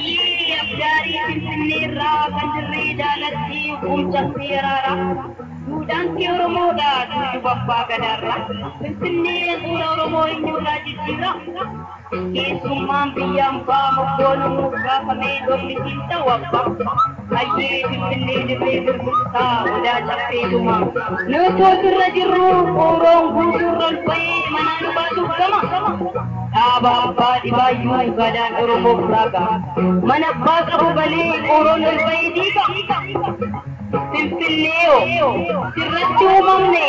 Ayyee abdaarii Finfinneerraa kan dirree jaalattii Kumsatti Yaraaraa duudhaan kee Oromoodha tuujuba abbaa gadaarraa Finfinnee fuula Oromoo eenyurraa jijjiirra keessummaan biyyaan baa moggoonuu gaafamee dormisiin ta'u abbaa ayyee Finfinnee dirree birbirsaa odaa caffeetuma nuti ofirra jirru Oroon guutuurra ol ba'ee manaan baasuuf gama dhaaba abbaa dhibaayyuu gadaan Oromoo raaga mana abbaa qabu galee Oroon ol ba'ee diiga Finfinneo sirratti uumamne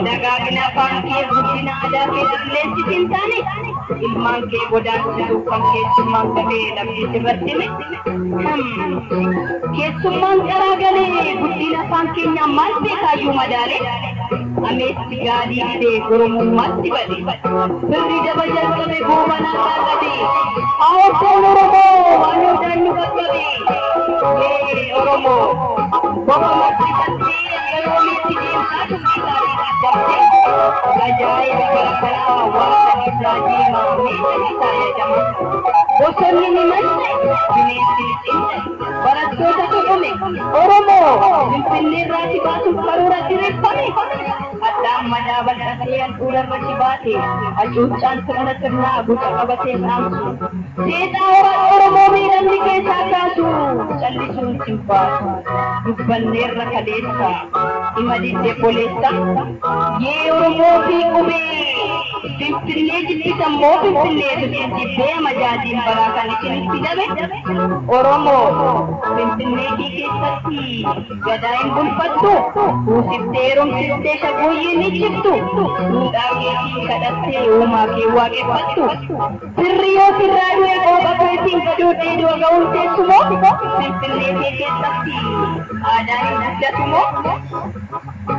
dagaagina afaan kee guddina aadaa kee qilleensisiin taane ilmaan kee godaansisuuf kan keessummaan qabee laphee sirratti keessummaan qaraa galee guddina afaan keenyaa maal beekaayyuu madaale ameetti gaalii fidee goromummaatti bade firri daba jalqabe goobanaa qaqqabe haawwattoon Oromoo waan hodaan nu qaqqabe Oromoo Bokkomatti galtee yeroomitti deemsaa dubbisaanii qaqqabde ajaa'iba garaagaraa waan isaa deemaa meeshaa isaa jedhama bosonni ni malle bineensi ni cimse barattoota tuqume Oromoo Finfinneerraa si baasuuf karoora diriirfame addaan madaa bal'atee handhuurarratti baate hacuuccaan sirnaa guca qabatee saamsu seexaa Oromoo miidhamni keessaa kaasu callisuun sin baasu dubbanneerra kaleessa imalillee boleessa yee Oromoo fi qubee Finfinnee jibbisa moo Finfinnee jibbee majaajin baraa kan isinitti dabe Oromoo Finfinnee keessatti gadaa hin bulfattu kuusiftee heerumsiftee shaggooyyee ni jirtu duudhaa keetiin kadhattee uumaa kee waaqeffattu sirri yoo sirraa du'e qooqa keetiin gadoodhee du'a ga'uun teessumoo Finfinnee keessatti aadaan hin guddatumoo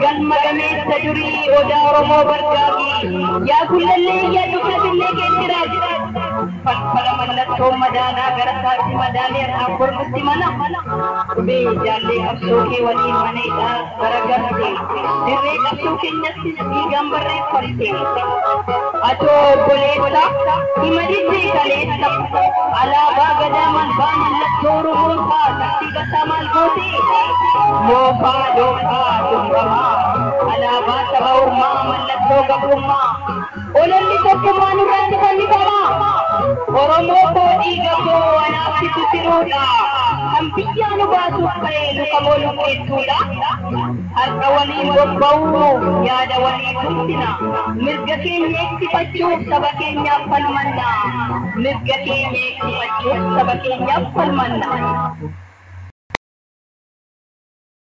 galma gameessa durii odaa Oromoo bargaagii yaa kullallee yaa dubna Finfinnee keessa falfala mallattoo madaanaa gara isaatti madaalee irraa kormutti mana qubee jaallee qabsoo kee waliin maneedhaa garagalte dirree qabsoo keenyatti dhiigaan barreeffatte atoo obboleessa himadidde kaleessa alaabaa gadaa malbaa mallattoo Oromoo taktii gasaa maal goote moofaa dookaa dumbamaa alaabaa saba ormaa mallattoo gabrummaa ololli tokkummaa nurratti fannifamaa Oromoo koo dhiiga koo anaafsitu siruudha kan biyyaa nu baasuuf ka'ee luka moolu keessuudha harka waliin bobba'uu yaada waliin guddina mirga keenya eegsifachuuf saba keenyaaf falmanna mirga keenya eegsifachuuf saba keenyaaf falmanna